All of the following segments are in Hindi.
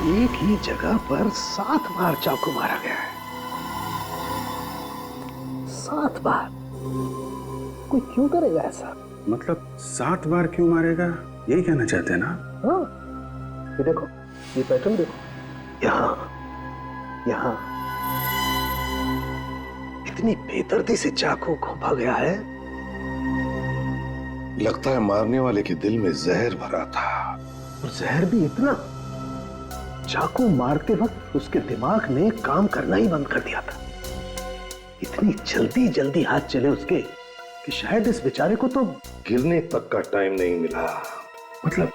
एक ही जगह पर 7 बार चाकू मारा गया है। 7 बार। कोई क्यों करेगा ऐसा? मतलब 7 बार क्यों मारेगा, यही कहना चाहते हैं ना? हाँ, ये देखो, ये पैटर्न देखो, यहाँ यहाँ इतनी बेदर्दी से चाकू घोंपा गया है। लगता है मारने वाले के दिल में जहर भरा था। और जहर भी इतना, चाकू मारते वक्त उसके दिमाग ने काम करना ही बंद कर दिया था। इतनी जल्दी जल्दी हाथ चले उसके कि शायद इस बेचारे को तो गिरने तक का टाइम नहीं मिला। मतलब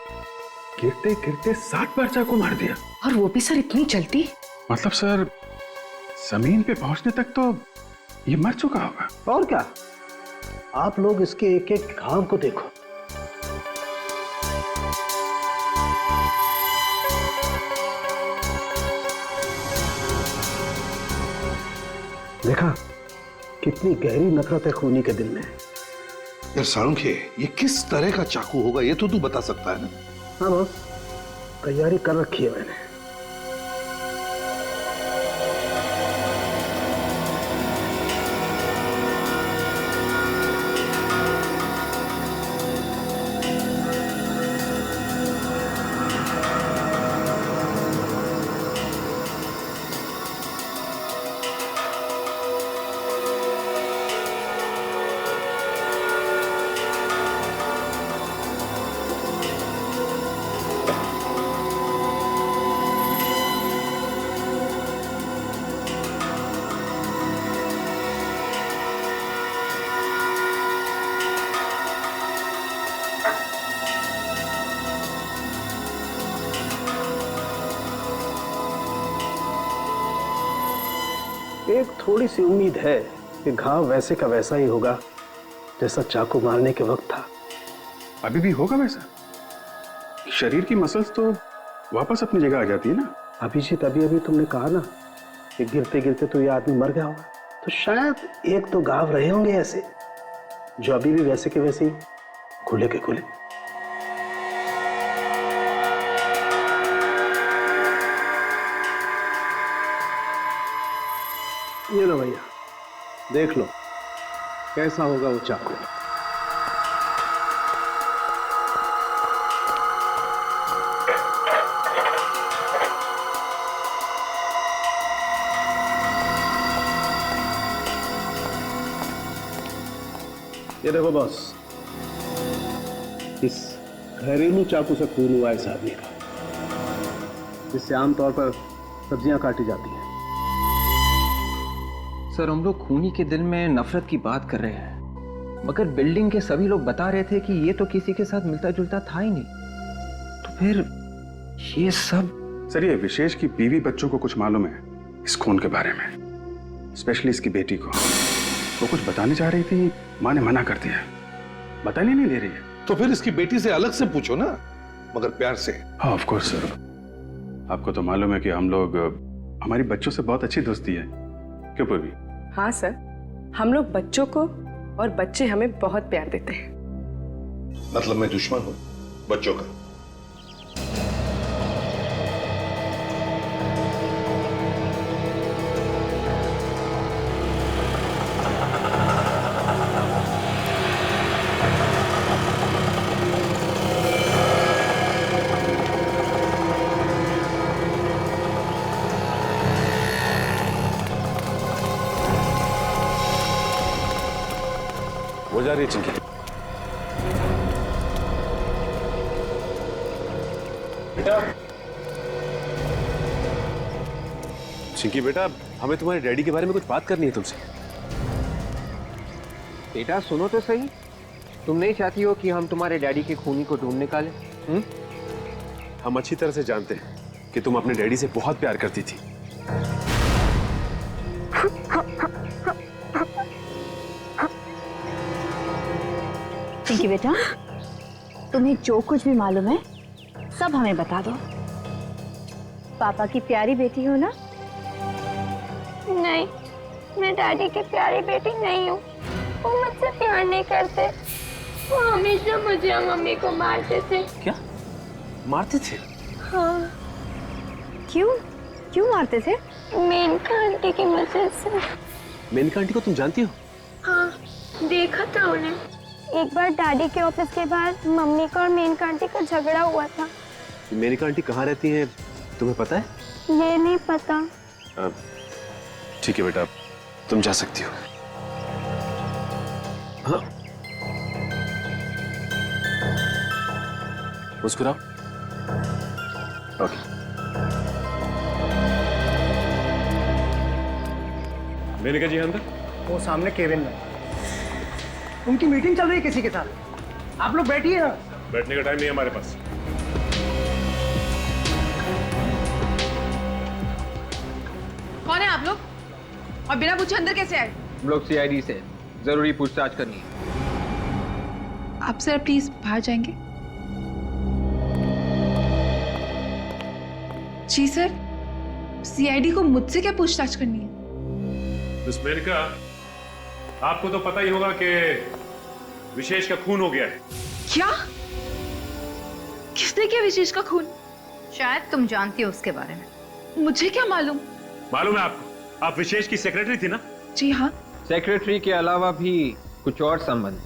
गिरते गिरते 7 बार चाकू मार दिया। और वो भी सर इतनी जल्दी? मतलब सर जमीन पे पहुंचने तक तो ये मर चुका होगा। और क्या, आप लोग इसके एक एक घाव को देखो। देखा कितनी गहरी नफरत है खूनी के दिल में। यार साळुंखे, ये किस तरह का चाकू होगा ये तो तू बता सकता है ना? हाँ बॉस, तैयारी कर रखी है मैंने। एक थोड़ी सी उम्मीद है कि घाव वैसे का वैसा ही होगा जैसा चाकू मारने के वक्त था। अभी भी होगा वैसा? शरीर की मसल्स तो वापस अपनी जगह आ जाती है ना? अभिजीत, अभी अभी तुमने कहा ना कि गिरते गिरते तो ये आदमी मर गया होगा, तो शायद एक तो घाव रहे होंगे ऐसे जो अभी भी वैसे के वैसे ही खुले के खुले। ये लो भैया, देख लो कैसा होगा वो चाकू। ये देखो बॉस, इस घरेलू चाकू से खून हुआ इस आदमी का, जिससे आमतौर पर सब्जियां काटी जाती हैं। सर, हम लोग खूनी के दिल में नफरत की बात कर रहे हैं, मगर बिल्डिंग के सभी लोग बता रहे थे कि ये तो किसी के साथ मिलता जुलता था ही नहीं, तो फिर ये सब। सर, ये विशेष की बीवी बच्चों को कुछ मालूम है इस खून के बारे में, स्पेशली इसकी बेटी को। वो कुछ बताने जा रही थी, माँ ने मना कर दिया, बताने नहीं दे रही है। तो फिर इसकी बेटी से अलग से पूछो ना, मगर प्यार से। हाँ ऑफ कोर्स सर, आपको तो मालूम है कि हम लोग, हमारी बच्चों से बहुत अच्छी दोस्ती है, क्यों पूर्वी? हाँ सर, हम लोग बच्चों को और बच्चे हमें बहुत प्यार देते हैं। मतलब मैं दुश्मन हूं बच्चों का? वो जा रही है चिंकी। बेटा, चिंकी बेटा, हमें तुम्हारे डैडी के बारे में कुछ बात करनी है तुमसे। बेटा सुनो तो सही, तुम नहीं चाहती हो कि हम तुम्हारे डैडी के खूनी को ढूंढ निकालें? हम अच्छी तरह से जानते हैं कि तुम अपने डैडी से बहुत प्यार करती थी। चिंकी बेटा, तुम्हें जो कुछ भी मालूम है सब हमें बता दो। पापा की प्यारी बेटी हो ना? नहीं, मैं डैडी की प्यारी बेटी नहीं हूँ। वो मुझसे प्यार नहीं करते। वो हमेशा मुझे और मम्मी को मारते थे। क्या मारते थे? हाँ। क्यों क्यों मारते थे? मेनका आंटी की वजह से। मेनका आंटी को तुम जानती हो? हाँ, देखा था उन्हें। एक बार डैडी के ऑफिस के बाहर मम्मी का और मेनका आंटी का झगड़ा हुआ था। मेनका आंटी कहाँ रहती हैं तुम्हें पता है? ये नहीं पता। ठीक है बेटा, तुम जा सकती हो। हाँ, मुस्कुराओ। ओके। मेनका जी अंदर? वो सामने केबिन में उनकी मीटिंग चल रही है किसी के साथ। आप लोग बैठिए ना। बैठने का टाइम नहीं है हमारे पास। कौन है आप लोग और बिना पूछे अंदर कैसे आए? हम लोग सीआईडी से जरूरी पूछताछ करनी है। आप सर प्लीज बाहर जाएंगे। जी सर, सीआईडी को मुझसे क्या पूछताछ करनी है? मिस मेनका, आपको तो पता ही होगा कि विशेष का खून हो गया है। क्या? किसने किया विशेष का खून? शायद तुम जानती हो उसके बारे में। मुझे क्या मालूम? मालूम है आपको? आप विशेष की सेक्रेटरी थी ना? जी हाँ। सेक्रेटरी के अलावा भी कुछ और संबंध।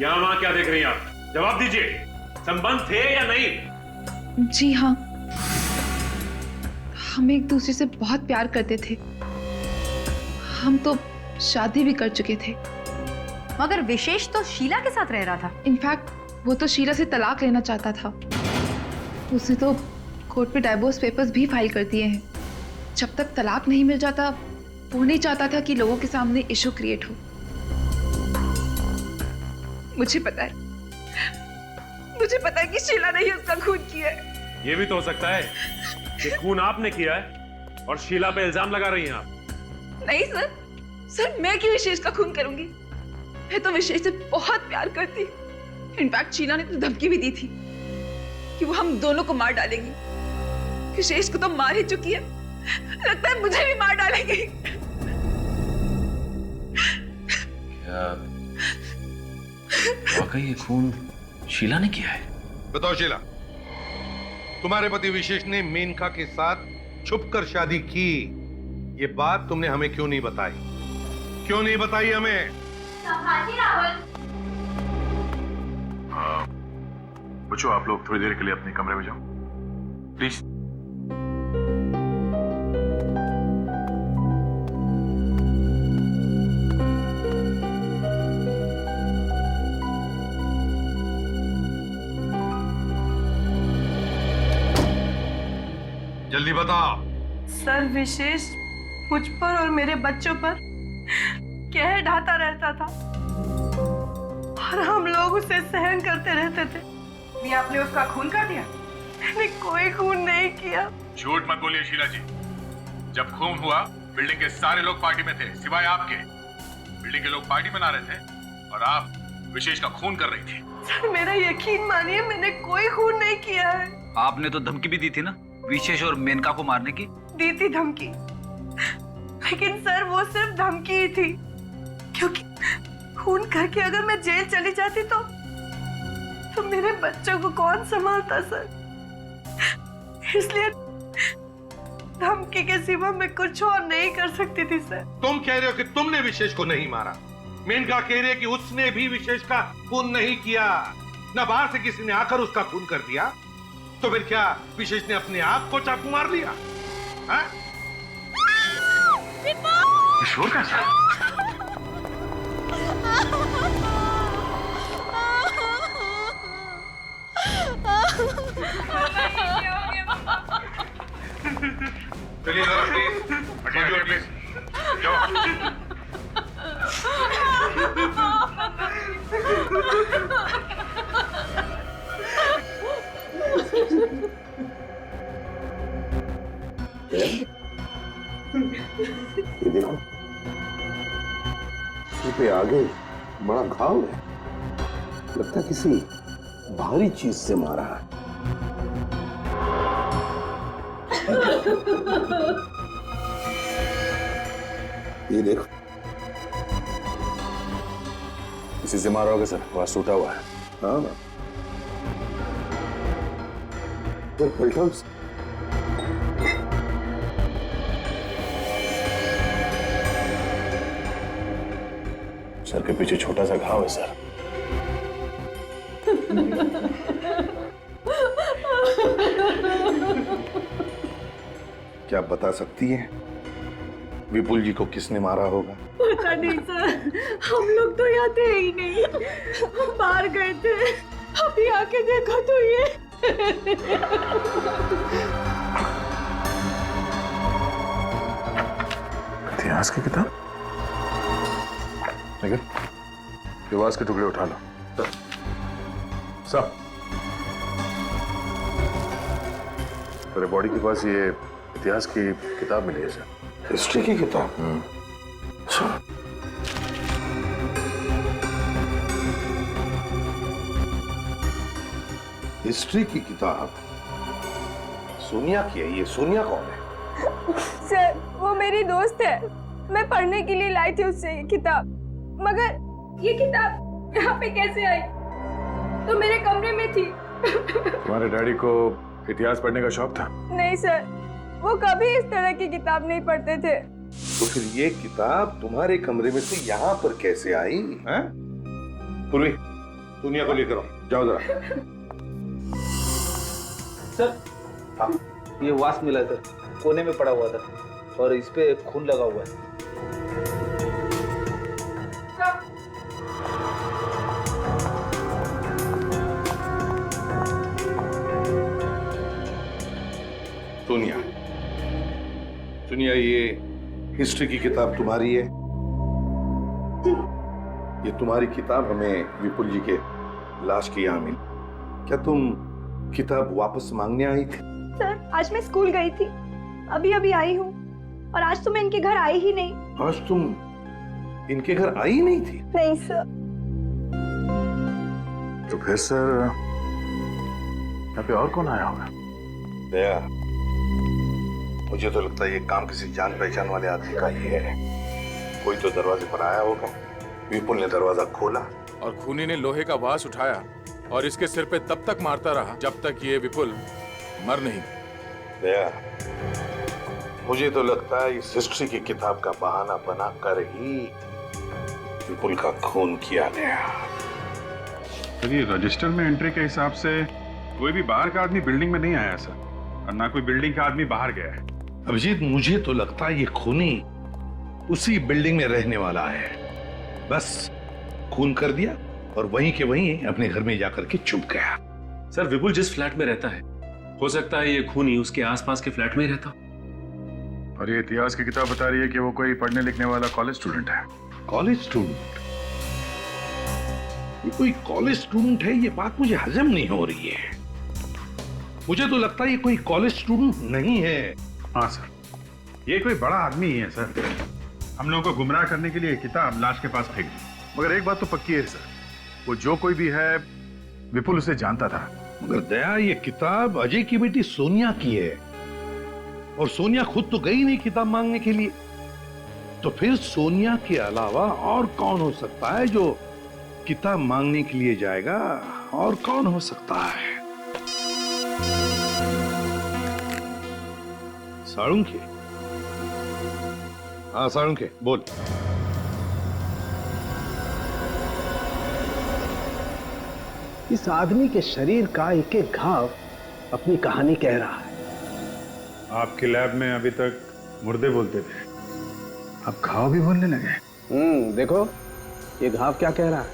यहाँ वहां क्या देख रही हैं आप? जवाब दीजिए, संबंध थे या नहीं? जी हाँ, हम एक दूसरे से बहुत प्यार करते थे। हम तो शादी भी कर चुके थे। मगर विशेष तो शीला के साथ रह रहा था। इनफैक्ट वो तो शीला से तलाक लेना चाहता था। उसने तो कोर्ट पे डाइवोर्स पेपर्स भी फाइल कर दिए हैं। जब तक तलाक नहीं मिल जाता वो नहीं चाहता था कि लोगों के सामने इशू क्रिएट हो। मुझे पता है कि शीला ने ही उसका खून किया है। ये भी तो हो सकता है कि खून आपने किया है और शीला पे इल्जाम लगा रही हैं आप। नहीं सर, मैं क्यों विशेष का खून करूंगी? मैं तो विशेष से बहुत प्यार करती। इनफैक्ट शीला ने तो धमकी भी दी थी कि वो हम दोनों को मार डालेगी। विशेष को तो मार ही चुकी है, लगता है मुझे भी मार डालेगी। क्या वाकई ये खून शीला ने किया है? बताओ शीला, तुम्हारे पति विशेष ने मेनका के साथ छुपकर शादी की, ये बात तुमने हमें क्यों नहीं बताई? क्यों नहीं बताई हमें? बच्चों, आप लोग थोड़ी देर के लिए अपने कमरे में जाओ प्लीज। जल्दी बताओ। सर, विशेष मुझ पर और मेरे बच्चों पर कहर ढाता रहता था और हम लोग उसे सहन करते रहते थे। नहीं, आपने उसका खून कर दिया? मैंने कोई खून नहीं किया। झूठ मत बोलिए शीला जी। जब खून हुआ बिल्डिंग के सारे लोग पार्टी में थे सिवाय आपके। बिल्डिंग के लोग पार्टी मना रहे थे और आप विशेष का खून कर रही थी। सर, मेरा यकीन मानिए, मैंने कोई खून नहीं किया है। आपने तो धमकी भी दी थी ना विशेष और मेनका को मारने की? दी थी धमकी, लेकिन सर वो सिर्फ धमकी ही थी, क्योंकि खून करके अगर मैं जेल चली जाती तो मेरे बच्चों को कौन संभालता सर? इसलिए धमकी के सिवा मैं कुछ और नहीं कर सकती थी सर। तुम कह रहे हो कि तुमने विशेष को नहीं मारा, मेनका कह रही है कि उसने भी विशेष का खून नहीं किया, न बाहर से किसी ने आकर उसका खून कर दिया। तो फिर क्या विशेष ने अपने आप को चाकू मार लिया? शोर कैसा? चलिए जरा प्लीज, हटिए प्लीज, जाओ। ये देखो, सिर पे आगे बड़ा घाव है, लगता है किसी भारी चीज से मारा है। ये देखो, किसी से मारा होगा सर, वहां टूटा हुआ है। हाँ, सर के पीछे छोटा सा घाव है सर। क्या बता सकती है विपुल जी को किसने मारा होगा? पता नहीं सर, हम लोग तो यहाँ थे ही नहीं, हम बाहर गए थे। अभी आके देखो तो ये इतिहास की किताब। लेकिन इतिहास के टुकड़े उठा लो सब। तेरे बॉडी के पास ये इतिहास की किताब मिली है सर। हिस्ट्री की किताब? अच्छा। हिस्ट्री की किताब सोनिया की है। ये सोनिया कौन है? सर वो मेरी दोस्त है, मैं पढ़ने के लिए लाई थी उससे ये किताब। मगर ये किताब यहाँ पे कैसे आई? तो मेरे कमरे में थी। तुम्हारे डैडी को इतिहास पढ़ने का शौक था? नहीं सर, वो कभी इस तरह की किताब नहीं पढ़ते थे। तो फिर ये किताब तुम्हारे कमरे में से यहाँ पर कैसे आई? हैं? पूर्वी, सोनिया को लेकर आओ, जाओ जरा। सर हाँ? ये वास्प मिला था, कोने में पड़ा हुआ था और इस पे खून लगा हुआ है। सोनिया, सोनिया ये हिस्ट्री की किताब तुम्हारी है? ये तुम्हारी किताब हमें विपुल जी के लाश की यहाँ मिली। क्या तुम किताब वापस मांगने आई थी? सर आज मैं स्कूल गई थी, अभी अभी आई हूँ, और आज तो मैं इनके घर आई ही नहीं। आज तुम इनके घर आई नहीं थी? नहीं सर। तो फिर सर यहाँ पे और कौन आया होगा? दया, मुझे तो लगता है ये काम किसी जान पहचान वाले आदमी का ही है। कोई तो दरवाजे पर आया होगा, विपुल ने दरवाजा खोला और खूनी ने लोहे का वास उठाया और इसके सिर पे तब तक मारता रहा जब तक ये विपुल मर नहीं। दया, मुझे तो लगता है इस हिस्ट्री की किताब का बहाना बना कर ही विपुल का खून किया गया। तो ये रजिस्टर में एंट्री के हिसाब से कोई भी बाहर का आदमी बिल्डिंग में नहीं आया सर, और ना कोई बिल्डिंग का आदमी बाहर गया है। अभिजीत, मुझे तो लगता है ये खूनी उसी बिल्डिंग में रहने वाला है। बस खून कर दिया और वहीं के वहीं अपने घर में जाकर के छुप गया। सर विपुल जिस फ्लैट में रहता है, हो सकता है ये खूनी उसके आसपास के फ्लैट में ही रहता। और ये इतिहास की किताब बता रही है कि वो कोई पढ़ने लिखने वाला कॉलेज स्टूडेंट है। College student? ये कोई कॉलेज स्टूडेंट है, ये बात मुझे हजम नहीं हो रही है। मुझे तो लगता है ये कोई कॉलेज स्टूडेंट नहीं है। हाँ सर, ये कोई बड़ा आदमी ही है सर। हम लोगों को गुमराह करने के लिए किताब लाश के पास फेंक दी। मगर एक बात तो पक्की है सर, वो जो कोई भी है विपुल उसे जानता था। मगर दया, ये किताब अजय की बेटी सोनिया की है और सोनिया खुद तो गई नहीं किताब मांगने के लिए। तो फिर सोनिया के अलावा और कौन हो सकता है जो किताब मांगने के लिए जाएगा? और कौन हो सकता है? साळुंखे? हाँ साळुंखे, बोल। इस आदमी के शरीर का एक एक घाव अपनी कहानी कह रहा है। आपके लैब में अभी तक मुर्दे बोलते थे, अब घाव भी बोलने लगे। देखो ये घाव क्या कह रहा है।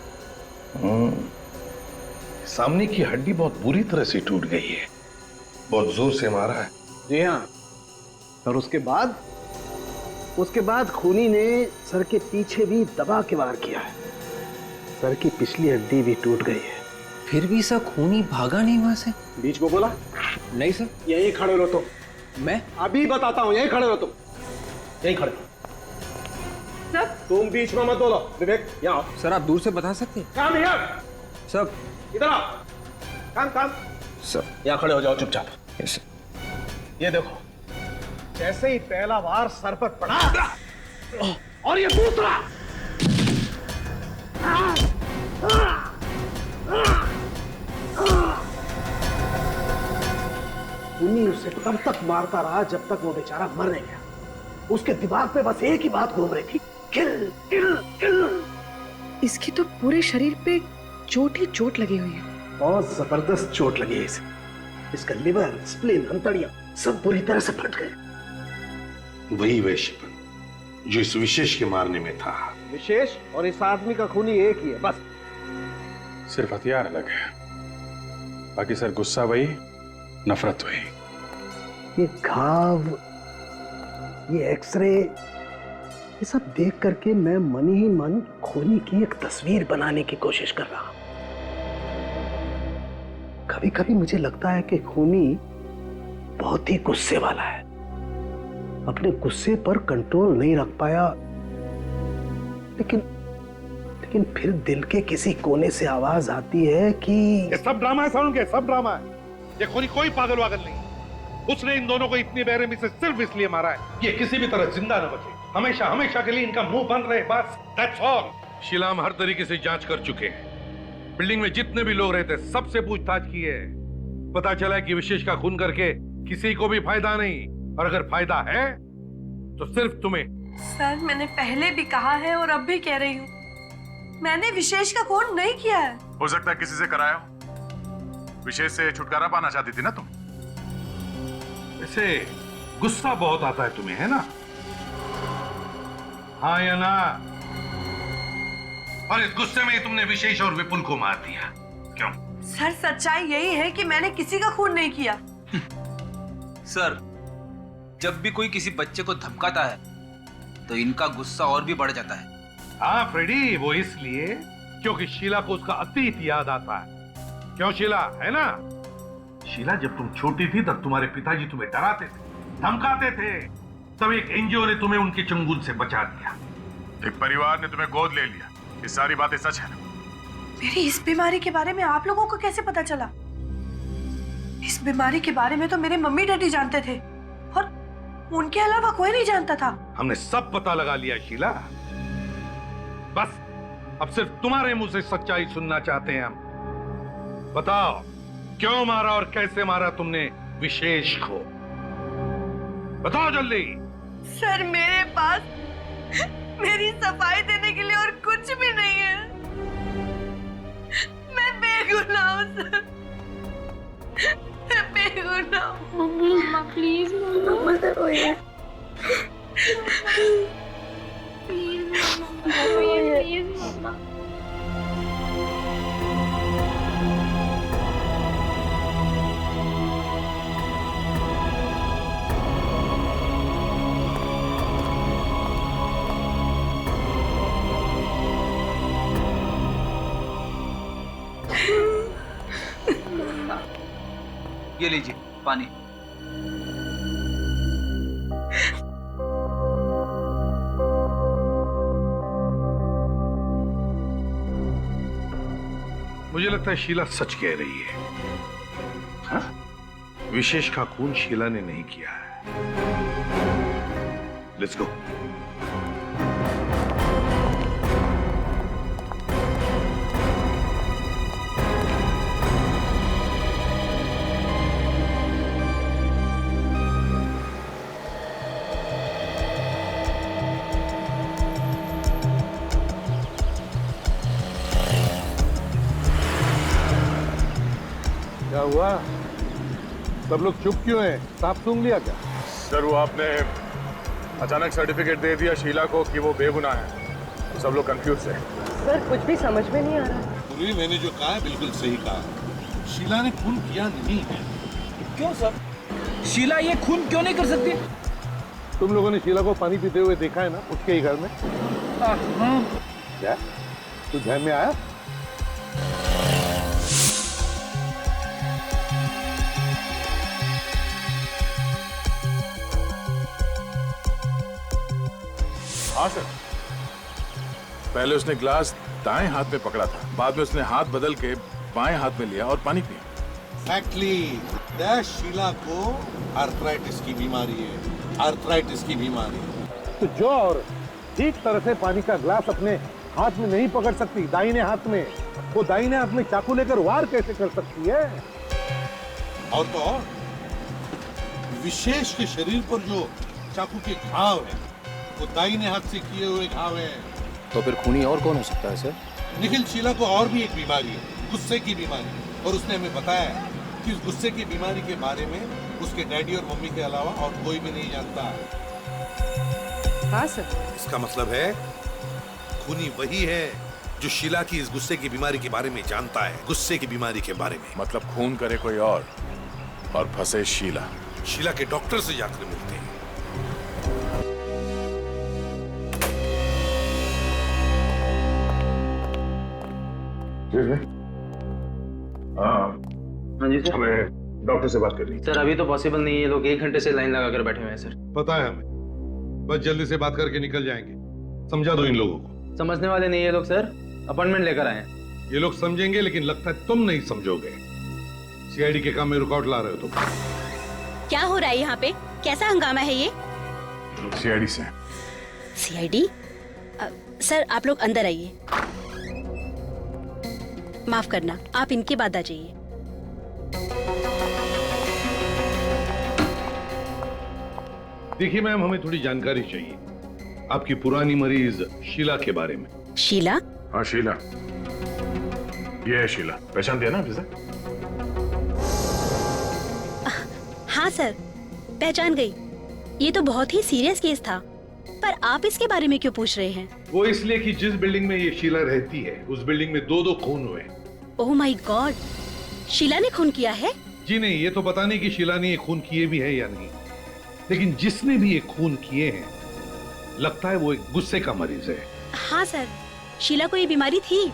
सामने की हड्डी बहुत बुरी तरह से टूट गई है, बहुत जोर से मारा है। जी हाँ, और उसके बाद खूनी ने सर के पीछे भी दबा के वार किया है। सर की पिछली हड्डी भी टूट गई है। फिर भी सर खूनी भागा नहीं वहां से? बीच में बोला? नहीं सर। यहीं खड़े रहो तुम। मैं अभी बताता हूँ, यहीं खड़े रहो तुम, यहीं खड़े रहो। सर तुम बीच में मत बोलो। विवेक यहाँ आओ। सर आप दूर से बता सकते हैं? काम हियर, सब इधर आओ। काम सर यहाँ खड़े हो जाओ चुपचाप। Yes sir. ये देखो, जैसे ही पहला वार सर पर पड़ा और ये दूसरा, खूनी उसे तब तक मारता रहा जब तक वो बेचारा मर नहीं गया। उसके दिमाग पे बस एक ही बात घूम रही थी, किल किल किल। इसकी तो पूरे शरीर पे चोट ही चोट लगी हुई है। बहुत जबरदस्त चोट लगी है इसे। इसका लिवर, स्प्लीन, अंतड़ियां सब बुरी तरह से फट गए। वही वैश्यपन जो इस विशेष के मारने में था। विशेष और इस आदमी का खूनी एक ही है बस। सिर्फ हथियार अलग है, बाकी सर गुस्सा वही, नफरत वही। ये घाव, ये एक्सरे, ये सब देख करके मैं मन ही मन खूनी की एक तस्वीर बनाने की कोशिश कर रहा हूं। कभी कभी मुझे लगता है कि खूनी बहुत ही गुस्से वाला है, अपने गुस्से पर कंट्रोल नहीं रख पाया, लेकिन फिर दिल के किसी कोने से आवाज आती है कि ये सब ड्रामा है सारुण के, सब ड्रामा है। ये खूनी कोई पागल वागल नहीं। उसने इन दोनों को इतनी बेरहमी से सिर्फ इसलिए मारा है ये किसी भी तरह जिंदा न बचे, हमेशा हमेशा के लिए इनका मुंह बंद रहे, बस दैट्स ऑल। शीला हम हर तरीके से जांच कर चुके हैं। बिल्डिंग में जितने भी लोग रहते सबसे पूछताछ की है। पता चला है कि विशेष का खून करके किसी को भी फायदा नहीं, और अगर फायदा है तो सिर्फ तुम्हें। सर मैंने पहले भी कहा है और अब भी कह रही हूँ, मैंने विशेष का खून नहीं किया है। हो सकता है किसी से कराया हो। विशेष से छुटकारा पाना चाहती थी ना तुम? ऐसे गुस्सा बहुत आता है तुम्हें, है ना? हाँ या ना? और इस गुस्से में तुमने विशेष और विपुल को मार दिया, क्यों? सर सच्चाई यही है कि मैंने किसी का खून नहीं किया। सर जब भी कोई किसी बच्चे को धमकाता है तो इनका गुस्सा और भी बढ़ जाता है। हाँ फ्रेडी, वो इसलिए क्योंकि शीला को उसका अतीत याद आता है। क्यों शीला, है ना? शीला जब तुम छोटी थी तब तुम्हारे पिताजी तुम्हें डराते थे, धमकाते थे, तब एक एनजीओ ने तुम्हें उनके चंगुल से बचा दिया। एक परिवार ने तुम्हें गोद ले लिया, ये सारी बातें सच है ना? मेरी इस बीमारी के बारे में आप लोगों को कैसे पता चला? इस बीमारी के बारे में तो मेरे मम्मी डैडी जानते थे और उनके अलावा कोई नहीं जानता था। हमने सब पता लगा लिया शीला, बस अब सिर्फ तुम्हारे मुंह से सच्चाई सुनना चाहते हैं हम। बताओ क्यों मारा और कैसे मारा तुमने विशेष को? बताओ जल्दी। सर मेरे पास मेरी सफाई देने के लिए और कुछ भी नहीं है। मैं बेगुनाह हूं सर, मैं बेगुनाह हूं। मम्मा प्लीज, मम्मा से रोइए प्लीज मम्मा। ये लीजिए पानी। मुझे लगता है शीला सच कह रही है। हाँ? विशेष का खून शीला ने नहीं किया है। Let's go. क्या हुआ? सब लोग चुप क्यों हैं? साफ सूंघ लिया क्या? सर वो आपने अचानक सर्टिफिकेट दे दिया शीला को कि वो बेगुनाह है, तो सब लोग कंफ्यूज है। सर कुछ भी समझ में नहीं आ रहा। पूर्वी मैंने जो कहा है बिल्कुल सही कहा। शीला ने खून किया नहीं है। क्यों सर? शीला ये खून क्यों नहीं कर सकती? तुम लोगों ने शीला को पानी पीते हुए देखा है ना उसके ही घर में? हाँ। क्या तू ध्यान में आया? हाँ सर, पहले उसने ग्लास दाएं हाथ में पकड़ा था, बाद में उसने हाथ बदल के बाएं हाथ में लिया और पानी पिया। Exactly. शीला को आर्थराइटिस की बीमारी है, आर्थराइटिस की बीमारी। तो जो और ठीक तरह से पानी का ग्लास अपने हाथ में नहीं पकड़ सकती दाहिने हाथ में, वो दाहिने हाथ में चाकू लेकर वार कैसे कर सकती है? और तो और विशेष के शरीर पर जो चाकू के घाव है वो दाहिने हाथ से किए हुए घाव है। तो फिर खूनी और कौन हो सकता है सर? निखिल, शीला को और भी एक बीमारी है, गुस्से की बीमारी, और उसने हमें बताया है कि इस गुस्से की बीमारी के बारे में उसके डैडी और मम्मी के अलावा और कोई भी नहीं जानता। हाँ सर। इसका मतलब है खूनी वही है जो शीला की इस गुस्से की बीमारी के बारे में जानता है, गुस्से की बीमारी के बारे में। मतलब खून करे कोई और फंसे शीला। शीला के डॉक्टर से जाकर मिलते हैं। हाँ जी सर। हमें डॉक्टर से बात करनी है। सर अभी तो पॉसिबल नहीं है, ये लोग 1 घंटे से लाइन लगा कर बैठे हुए हैं सर। पता है हमें, बस जल्दी से बात करके निकल जाएंगे। समझा दो इन लोगों को। समझने वाले नहीं ये लोग सर, अपॉइंटमेंट लेकर आए हैं। ये लोग समझेंगे लेकिन लगता है तुम नहीं समझोगे। सीआईडी के काम में रुकावट ला रहे हो तुम। क्या हो रहा है यहाँ पे? कैसा हंगामा है ये? सीआईडी से। सीआईडी? सर आप लोग अंदर आइए। माफ करना, आप इनके बाद आ जाइए। देखिए मैम, हमें थोड़ी जानकारी चाहिए आपकी पुरानी मरीज शीला के बारे में। शीला? हाँ शीला, ये है शीला। पहचान दिया ना आप इसे? हाँ सर, पहचान गई। ये तो बहुत ही सीरियस केस था, पर आप इसके बारे में क्यों पूछ रहे हैं? वो इसलिए कि जिस बिल्डिंग में ये शीला रहती है उस बिल्डिंग में 2 खून हुए। ओह माय गॉड, शीला ने खून किया है? जी नहीं, ये तो पता नहीं कि शीला ने ये खून किए भी है या नहीं, लेकिन जिसने भी ये खून किए हैं लगता है वो एक गुस्से का मरीज है। हाँ सर, शीला को ये बीमारी थी।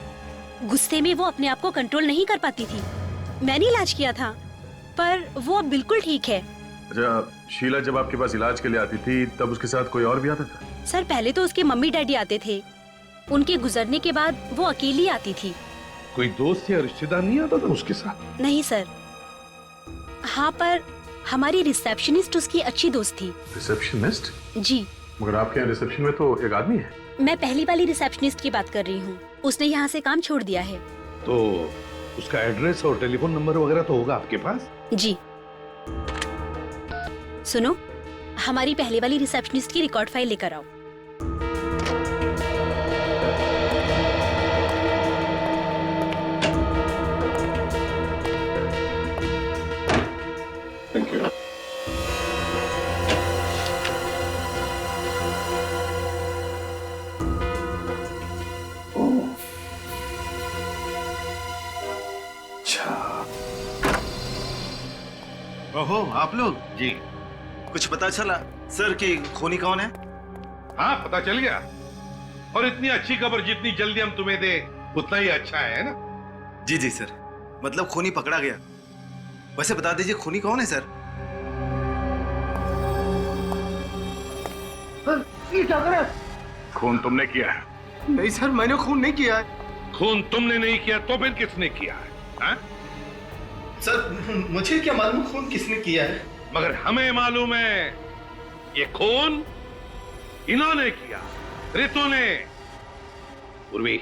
गुस्से में वो अपने आप को कंट्रोल नहीं कर पाती थी। मैंने इलाज किया था, पर वो अब बिल्कुल ठीक है। अच्छा, शीला जब आपके पास इलाज के लिए आती थी तब उसके साथ कोई और भी आता था? सर पहले तो उसके मम्मी डैडी आते थे, उनके गुजरने के बाद वो अकेली आती थी। कोई दोस्त या रिश्तेदार नहीं आता था उसके साथ? नहीं सर। हाँ, पर हमारी रिसेप्शनिस्ट उसकी अच्छी दोस्त थी। रिसेप्शनिस्ट? जी। मगर आपके यहाँ रिसेप्शन में तो एक आदमी है। मैं पहली वाली रिसेप्शनिस्ट की बात कर रही हूँ, उसने यहाँ से काम छोड़ दिया है। तो उसका एड्रेस और टेलीफोन नंबर वगैरह तो होगा आपके पास? जी। सुनो, हमारी पहले वाली रिसेप्शनिस्ट की रिकॉर्ड फाइल लेकर आओ। Thank you. ओहो, आप लोग? जी। कुछ पता चला सर कि खूनी कौन है? हाँ, पता चल गया। और इतनी अच्छी खबर जितनी जल्दी हम तुम्हें दे उतना ही अच्छा है ना? जी जी सर, मतलब खूनी पकड़ा गया। वैसे बता दीजिए खूनी कौन है सर? ये क्या कर रहा है? खून तुमने किया है? नहीं सर, मैंने खून नहीं किया है। खून तुमने नहीं किया तो फिर किसने किया है? हा? सर मुझे क्या मालूम खून किसने किया है? मगर हमें मालूम है ये खून इन्होंने किया, रितु ने। उर्वी,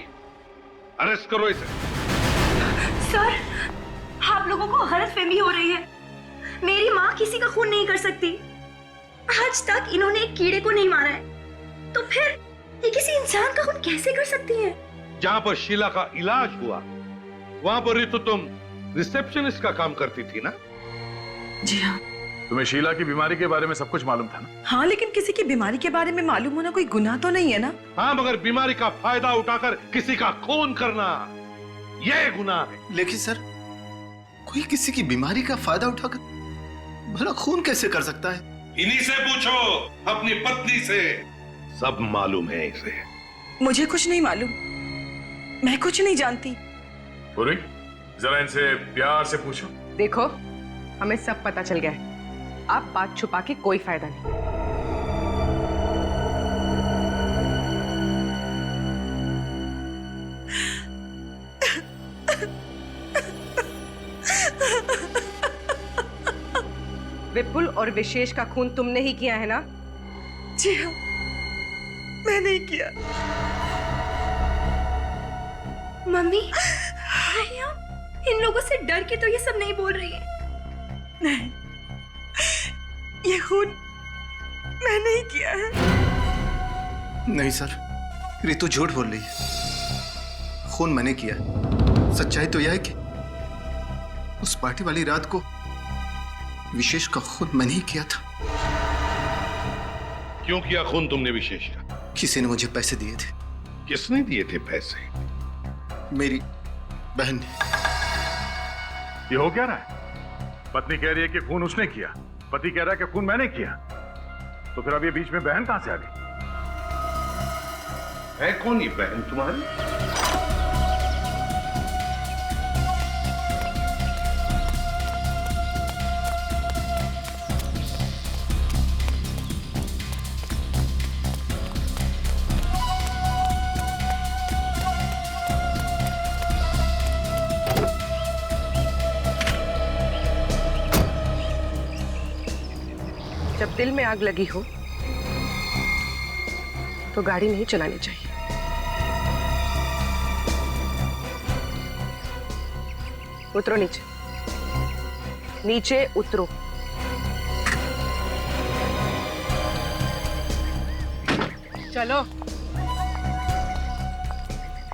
अरेस्ट करो इसे। सर, आप लोगों को गलतफहमी हो रही है। मेरी माँ किसी का खून नहीं कर सकती। आज तक इन्होंने एक कीड़े को नहीं मारा है, तो फिर ये किसी इंसान का खून कैसे कर सकती है? जहां पर शीला का इलाज हुआ वहां पर रितु तुम रिसेप्शनिस्ट का काम करती थी ना? जी हाँ। तुम्हें शीला की बीमारी के बारे में सब कुछ मालूम था ना? हाँ, लेकिन किसी की बीमारी के बारे में मालूम होना कोई गुनाह तो नहीं है ना? हाँ, मगर बीमारी का फायदा उठाकर किसी का खून करना यह गुनाह है। लेकिन सर, कोई किसी की बीमारी का फायदा उठाकर भला खून कैसे कर सकता है? इन्हीं से पूछो, अपनी पत्नी से। सब मालूम है इसे। मुझे कुछ नहीं मालूम, मैं कुछ नहीं जानती। पूरी, जरा इनसे प्यार से पूछो। देखो, हमें सब पता चल गया है। अब बात छुपा के कोई फायदा नहीं। विपुल और विशेष का खून तुमने ही किया है ना? जी हाँ, मैंने ही किया। मम्मी, इन लोगों से डर के तो ये सब नहीं बोल रही है। नहीं, ये खून मैंने ही किया है। नहीं सर, रितु झूठ बोल रही है। खून मैंने किया है। सच्चाई तो यह है कि उस पार्टी वाली रात को विशेष का खून मैंने ही किया था। क्यों किया खून तुमने विशेष का? किसी ने मुझे पैसे दिए थे। किसने दिए थे पैसे? मेरी बहन ने। ये हो क्या रहा है? पत्नी कह रही है कि खून उसने किया, पति कह रहा है कि खून मैंने किया। तो फिर अब ये बीच में बहन कहां से आ गई? है कौन ये बहन तुम्हारी? जब दिल में आग लगी हो तो गाड़ी नहीं चलानी चाहिए। उतरो नीचे, नीचे उतरो। चलो।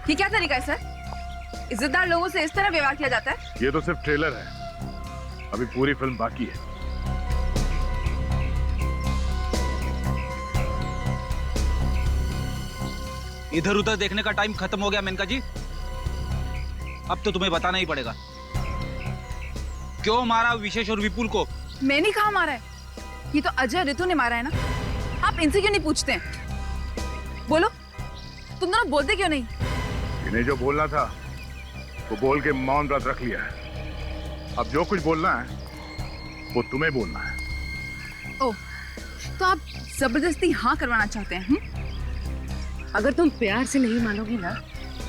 ये क्या तरीका है सर? इज्जतदार लोगों से इस तरह व्यवहार किया जाता है? ये तो सिर्फ ट्रेलर है, अभी पूरी फिल्म बाकी है। इधर उधर देखने का टाइम खत्म हो गया मेनका जी। अब तो तुम्हें बताना ही पड़ेगा, क्यों मारा विशेष और विपुल को? मैंने कहा मारा है? ये तो अजय रितु ने मारा है ना। आप इनसे क्यों नहीं पूछते हैं? बोलो, तुम दोनों बोलते क्यों नहीं? इन्हें जो बोलना था वो बोल के मौन व्रत रख लिया है। अब जो कुछ बोलना है वो तुम्हें बोलना है। ओह, तो आप जबरदस्ती हाँ करवाना चाहते हैं? अगर तुम प्यार से नहीं मानोगी ना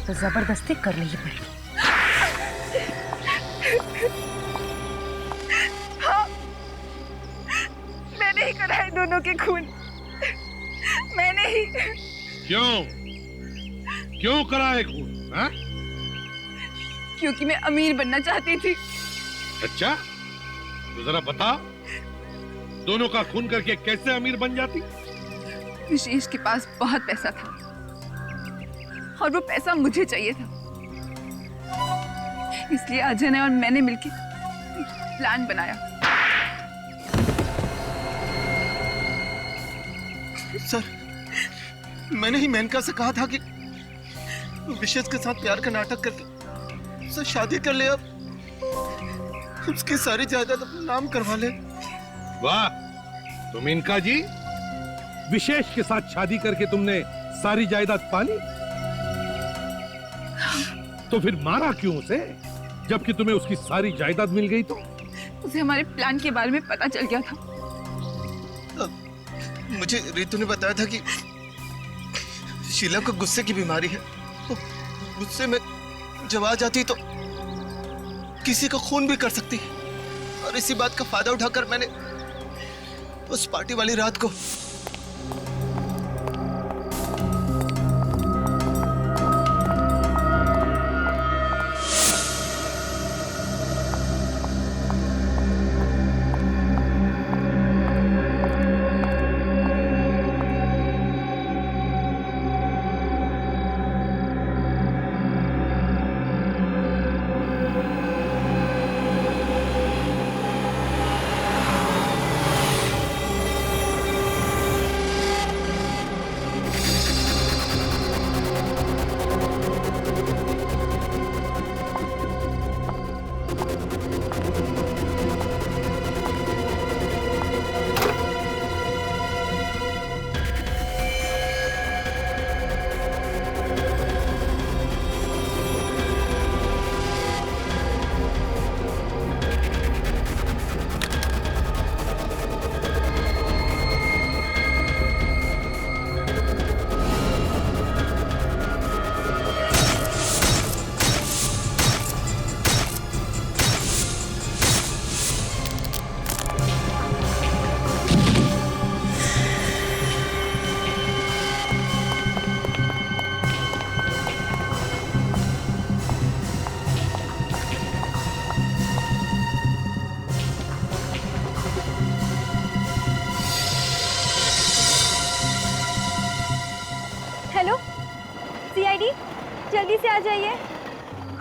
तो जबरदस्ती करनी ही पड़ेगी। हाँ, मैंने ही कराए दोनों के खून। मैंने ही। क्यों कराए खून? हाँ? क्योंकि मैं अमीर बनना चाहती थी। अच्छा, तो जरा बता, दोनों का खून करके कैसे अमीर बन जाती? विशेष के पास बहुत पैसा था और वो पैसा मुझे चाहिए था, इसलिए अजय ने और मैंने मिलकर प्लान बनाया। सर, मैंने ही मेनका से कहा था कि विशेष के साथ प्यार का नाटक करके उससे शादी कर ले, अब उसकी सारी जायदाद अपना नाम करवा ले। वाह, तुम इनका जी, विशेष के साथ शादी करके तुमने सारी जायदाद पाली, तो फिर मारा क्यों उसे जबकि तुम्हें उसकी सारी जायदाद मिल गई? तो उसे हमारे प्लान के बारे में पता चल गया था। मुझे रितु ने बताया था कि शीला को गुस्से की बीमारी है, तो गुस्से में जब आ जाती तो किसी का खून भी कर सकती है, और इसी बात का फायदा उठाकर मैंने उस पार्टी वाली रात को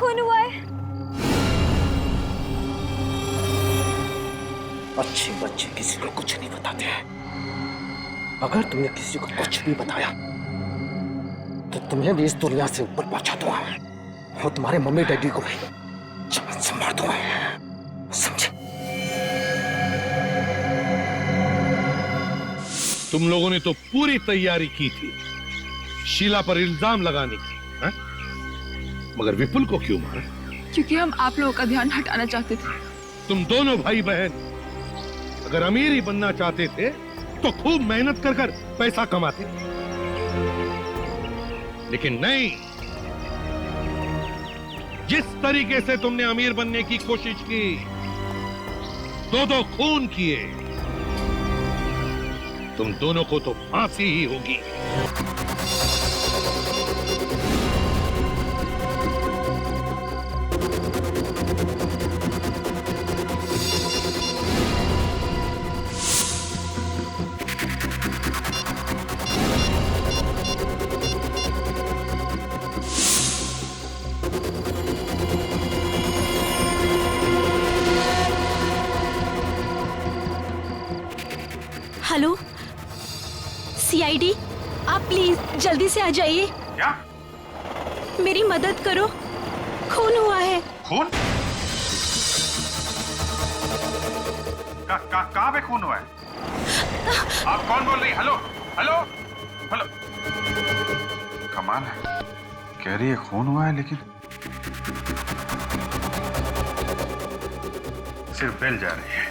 खून हुआ है? अच्छे बच्चे किसी को कुछ नहीं बताते हैं। अगर तुमने किसी को कुछ भी बताया तो तुम्हें भी इस दुनिया से ऊपर पहुंचा दूंगा और तुम्हारे मम्मी डैडी को भी जान से मार दूंगा, समझे? तुम लोगों ने तो पूरी तैयारी की थी शीला पर इल्जाम लगाने की, है? मगर विपुल को क्यों मारा? क्योंकि हम आप लोगों का ध्यान हटाना चाहते थे। तुम दोनों भाई बहन अगर अमीर ही बनना चाहते थे तो खूब मेहनत कर कर पैसा कमाते, लेकिन नहीं। जिस तरीके से तुमने अमीर बनने की कोशिश की, दो खून किए, तुम दोनों को तो फांसी ही होगी। हेलो सीआईडी, आप प्लीज जल्दी से आ जाइए। क्या? मेरी मदद करो, खून हुआ है। खून? कहाँ पे खून हुआ है? आप कौन बोल रही? Hello hello hello. कमाल है, कह रही है खून हुआ है लेकिन सिर्फ बेल जा रही है।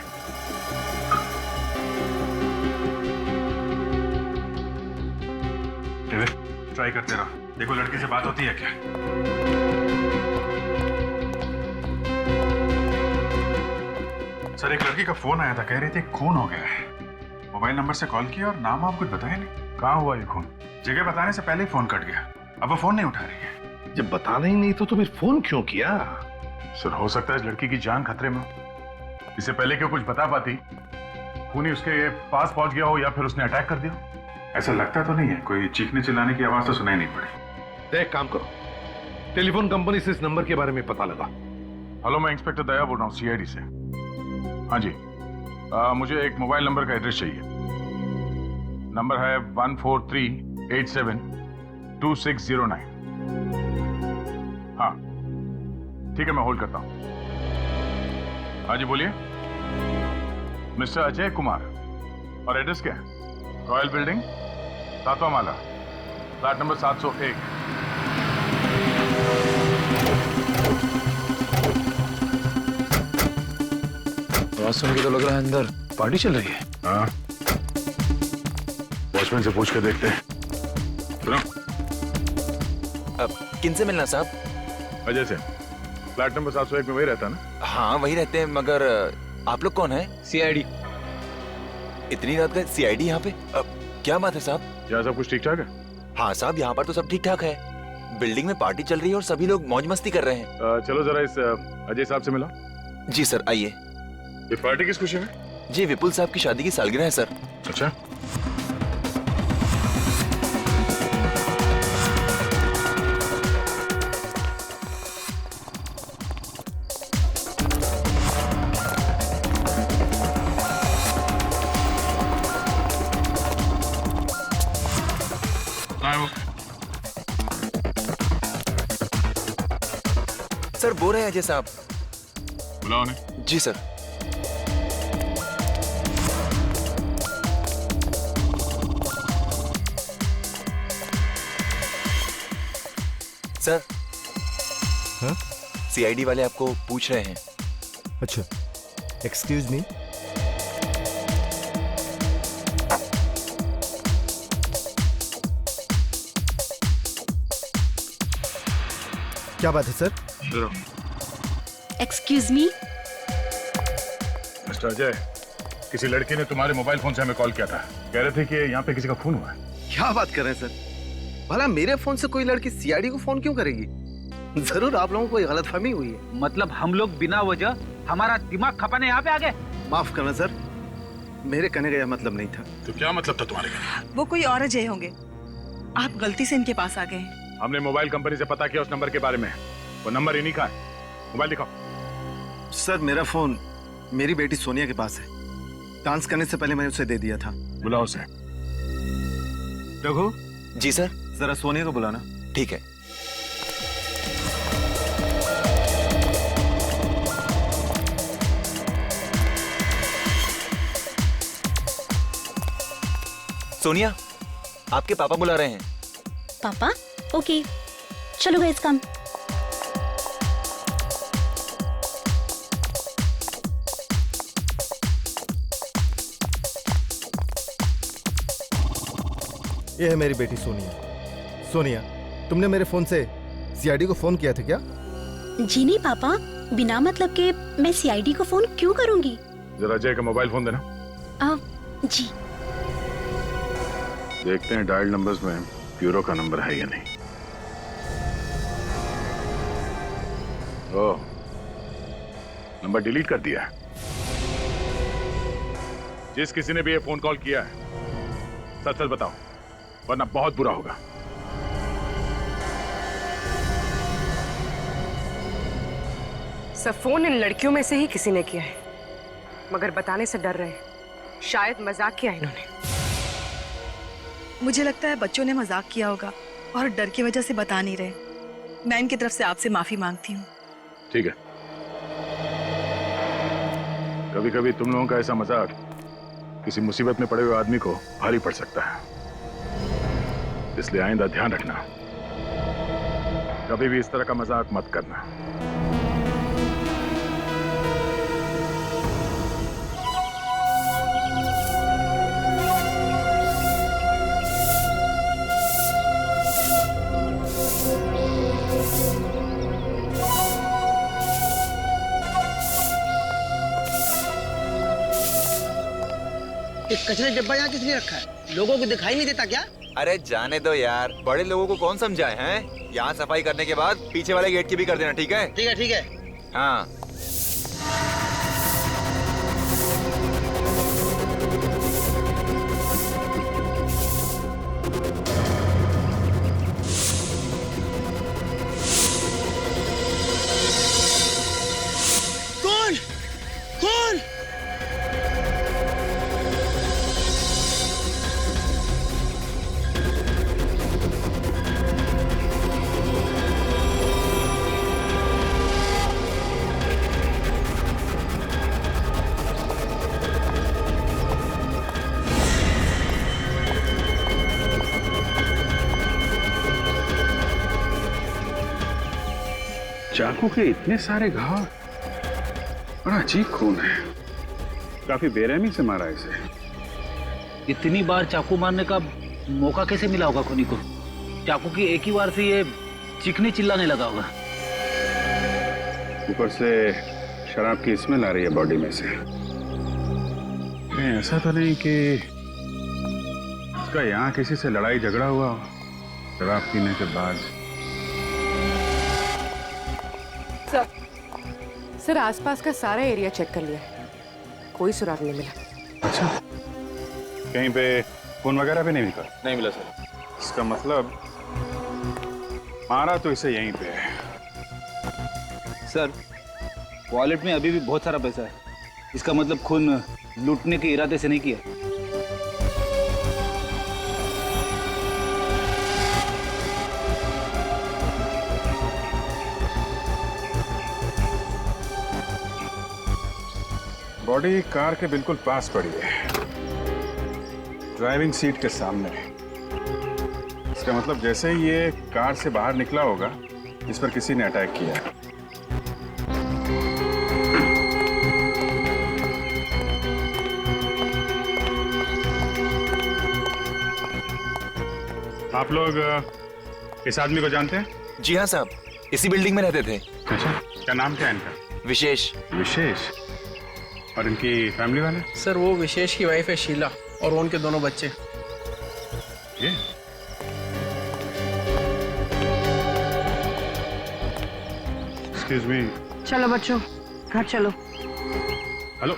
ट्राई करते रहो, देखो लड़की से बात होती है क्या। सर एक लड़की का फोन आया था, कह रही थी खून हो गया है। मोबाइल नंबर से कॉल किया और नाम आप कुछ बताया नहीं। कहाँ हुआ ये खून? जगह बताने से पहले ही फोन कट गया, अब वो फोन नहीं उठा रही है। जब बताना ही नहीं तो फिर फोन क्यों किया? सर हो सकता है इस लड़की की जान खतरे में हो, इससे पहले क्यों कुछ बता पाती, खून ही उसके पास पहुंच गया हो या फिर उसने अटैक कर दिया हो। ऐसा लगता तो नहीं है, कोई चीखने चिल्लाने की आवाज तो सुनाई नहीं पड़ी। एक काम करो, टेलीफोन कंपनी से इस नंबर के बारे में पता लगा। हेलो, मैं इंस्पेक्टर दया बोल रहा हूँ सीआईडी से। हाँ जी, मुझे एक मोबाइल नंबर का एड्रेस चाहिए। नंबर है 143872609। हाँ ठीक है, मैं होल्ड करता हूँ। हाँ जी बोलिए। मिस्टर अजय कुमार, और एड्रेस क्या है? रॉयल बिल्डिंग, 7वां माला, फ्लैट नंबर 701। आवाज सुन के तो लग रहा है अंदर पार्टी चल रही है। हाँ, वॉचमैन से पूछ के देखते हैं। सुनो, किन से मिलना साहब? अजय से। फ्लैट नंबर 701 में वही रहता है ना? हाँ वही रहते हैं, मगर आप लोग कौन है? सीआईडी। इतनी रात का सीआईडी यहाँ पे? क्या बात है साहब? क्या सब कुछ ठीक ठाक है? हाँ साहब, यहाँ पर तो सब ठीक ठाक है। बिल्डिंग में पार्टी चल रही है और सभी लोग मौज मस्ती कर रहे हैं। चलो जरा इस अजय साहब से मिलो। जी सर, आइए। ये पार्टी किस खुशी में? जी विपुल साहब की शादी की सालगिरह है सर। अच्छा, सर बोल रहे हैं अजय साहब। बुलाओ उन्हें। जी सर। सर, हाँ? सीआईडी वाले आपको पूछ रहे हैं। अच्छा, एक्सक्यूज मी। क्या बात है sir? Excuse me. Mister Ajay, किसी लड़की ने तुम्हारे मोबाइल फोन से हमें कॉल किया था, कह रहे थे कि यहाँ पे किसी का खून हुआ है। क्या बात कर रहे हैं सर? भला मेरे फोन से कोई लड़की सीआईडी को फोन क्यों करेगी? जरूर आप लोगों को कोई गलतफहमी हुई है। मतलब हम लोग बिना वजह हमारा दिमाग खपाने यहाँ पे आ गए? माफ करना सर, मेरे कहने का यह मतलब नहीं था। तो क्या मतलब था तुम्हारे कहने? वो कोई और अजय होंगे, आप गलती से इनके पास आ गए। हमने मोबाइल कंपनी से पता किया उस नंबर के बारे में, वो नंबर इन्हीं का है। मोबाइल दिखाओ। सर मेरा फोन मेरी बेटी सोनिया के पास है। डांस करने से पहले मैंने उसे दे दिया था। बुलाओ उसे। रघु। जी सर। जरा सोनिया को बुलाना। ठीक है। सोनिया, आपके पापा बुला रहे हैं। पापा? ओके, चलो गाइस कम। ये है मेरी बेटी सोनिया। सोनिया, तुमने मेरे फोन से सीआईडी को फोन किया था क्या? जी नहीं पापा, बिना मतलब के मैं सीआईडी को फोन क्यों करूंगी? जरा अजय का मोबाइल फोन देना। जी। देखते हैं डायल नंबर्स में ब्यूरो का नंबर है या नहीं। ओह, नंबर डिलीट कर दिया है। जिस किसी ने भी ये फोन कॉल किया है, सच सच बताओ, वरना बहुत बुरा होगा। सब फोन इन लड़कियों में से ही किसी ने किया है, मगर बताने से डर रहे हैं। शायद मजाक किया इन्होंने। मुझे लगता है बच्चों ने मजाक किया होगा और डर की वजह से बता नहीं रहे। मैं इनकी तरफ से आपसे माफी मांगती हूँ। ठीक है। कभी कभी तुम लोगों का ऐसा मजाक किसी मुसीबत में पड़े हुए आदमी को भारी पड़ सकता है, इसलिए आइंदा ध्यान रखना, कभी भी इस तरह का मजाक मत करना। कचरे डिब्बा यहाँ किसने रखा है? लोगों को दिखाई नहीं देता क्या? अरे जाने दो यार, बड़े लोगों को कौन समझाए हैं? यहाँ सफाई करने के बाद पीछे वाले गेट की भी कर देना, ठीक है? ठीक है, ठीक है। हाँ। कौन? कौन? चाकू के इतने सारे घाव, बड़ा अजीब खून है। काफी बेरहमी से मारा इसे। इतनी बार चाकू मारने का मौका कैसे मिला होगा खूनी को? चाकू की एक ही बार से ये चीखने चिल्लाने लगा होगा। ऊपर से शराब की स्मेल आ रही है बॉडी में से। कहीं ऐसा तो नहीं कि इसका यहाँ किसी से लड़ाई झगड़ा हुआ हो शराब पीने के बाद? सर आसपास का सारा एरिया चेक कर लिया, कोई सुराग नहीं मिला। अच्छा, कहीं पे खून वगैरह भी नहीं मिला? नहीं मिला सर। इसका मतलब मारा तो इसे यहीं पे है। सर वॉलेट में अभी भी बहुत सारा पैसा है, इसका मतलब खून लूटने के इरादे से नहीं किया। बॉडी कार के बिल्कुल पास पड़ी है, ड्राइविंग सीट के सामने। इसका मतलब जैसे ही ये कार से बाहर निकला होगा, इस पर किसी ने अटैक किया। आप लोग इस आदमी को जानते हैं? जी हाँ साहब, इसी बिल्डिंग में रहते थे। अच्छा, क्या नाम क्या है इनका? विशेष। विशेष? और इनकी फैमिली वाले? सर वो विशेष की वाइफ है शीला और उनके दोनों बच्चे। ये एक्सक्यूज मी। चलो बच्चों घर चलो। Hello,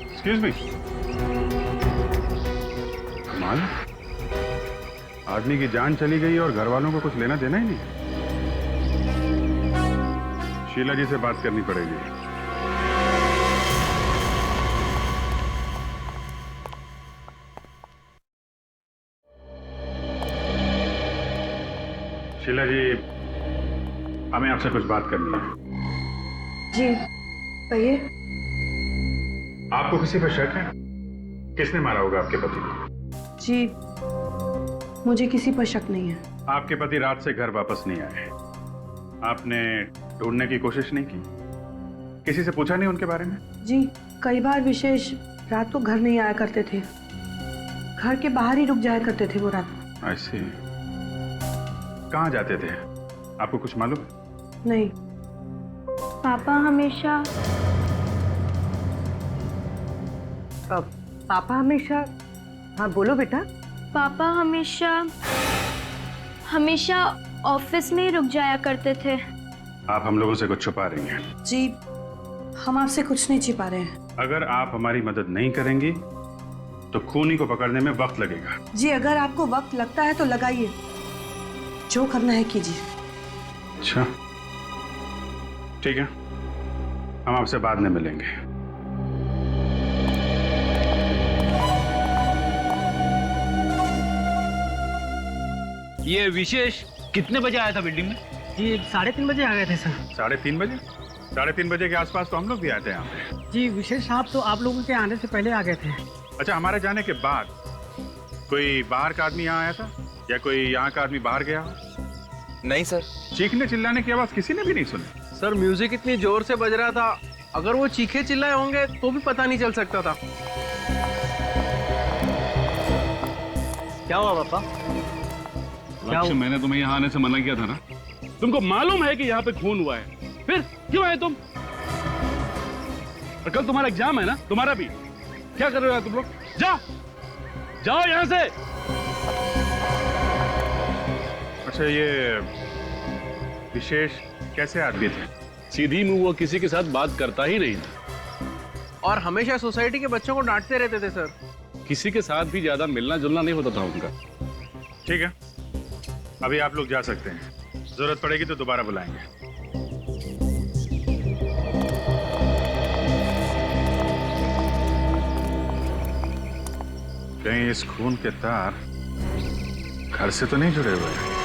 excuse me. कमाल, आदमी की जान चली गई और घर वालों को कुछ लेना देना ही नहीं। शीला जी से बात करनी पड़ेगी। शीला जी, हमें आपसे कुछ बात करनी है। जी कहिए। आपको किसी पर शक है? किसने मारा होगा आपके पति को? जी मुझे किसी पर शक नहीं है। आपके पति रात से घर वापस नहीं आए, आपने ढूंढने की कोशिश नहीं की? किसी से पूछा नहीं उनके बारे में? जी कई बार विशेष रात को घर नहीं आया करते थे, घर के बाहर ही रुक जाया करते थे वो रात। ऐसे कहाँ जाते थे, आपको कुछ मालूम? नहीं। पापा हमेशा पापा हमेशा, हाँ बोलो बेटा। पापा हमेशा हमेशा ऑफिस में ही रुक जाया करते थे। आप हम लोगों से कुछ छुपा रही हैं। जी हम आपसे कुछ नहीं छिपा रहे हैं। अगर आप हमारी मदद नहीं करेंगी तो खूनी को पकड़ने में वक्त लगेगा। जी अगर आपको वक्त लगता है तो लगाइए, जो करना है कीजिए। अच्छा ठीक है, हम आपसे बाद में मिलेंगे। ये विशेष कितने बजे आया था बिल्डिंग में? जी 3:30 बजे आ गए थे सर। 3:30 बजे? 3:30 बजे के आसपास तो हम लोग भी आए थे यहाँ पे। जी विशेष साहब तो आप लोगों के आने से पहले आ गए थे। अच्छा, हमारे जाने के बाद कोई बाहर का आदमी यहाँ आया था या कोई यहाँ का आदमी बाहर गया? नहीं सर। चीखने चिल्लाने की आवाज किसी ने भी नहीं सुनी। सर म्यूजिक इतनी जोर से बज रहा था, अगर वो चीखे चिल्लाए होंगे तो भी पता नहीं चल सकता था। क्या हुआ पापा? लक्ष्य, मैंने तुम्हें यहाँ आने से मना किया था ना? तुमको मालूम है कि यहाँ पे खून हुआ है, फिर क्यों आए तुम? और कल तुम्हारा एग्जाम है ना, तुम्हारा भी। क्या कर रहे हो तुम लोग? जाओ यहाँ से। अच्छा, ये विशेष कैसे आदमी थे? सीधी मुंह वो किसी के साथ बात करता ही नहीं था और हमेशा सोसाइटी के बच्चों को डांटते रहते थे सर। किसी के साथ भी ज्यादा मिलना जुलना नहीं होता था उनका। ठीक है, अभी आप लोग जा सकते हैं, जरूरत पड़ेगी तो दोबारा बुलाएंगे। कहीं इस खून के तार घर से तो नहीं जुड़े हुए हैं?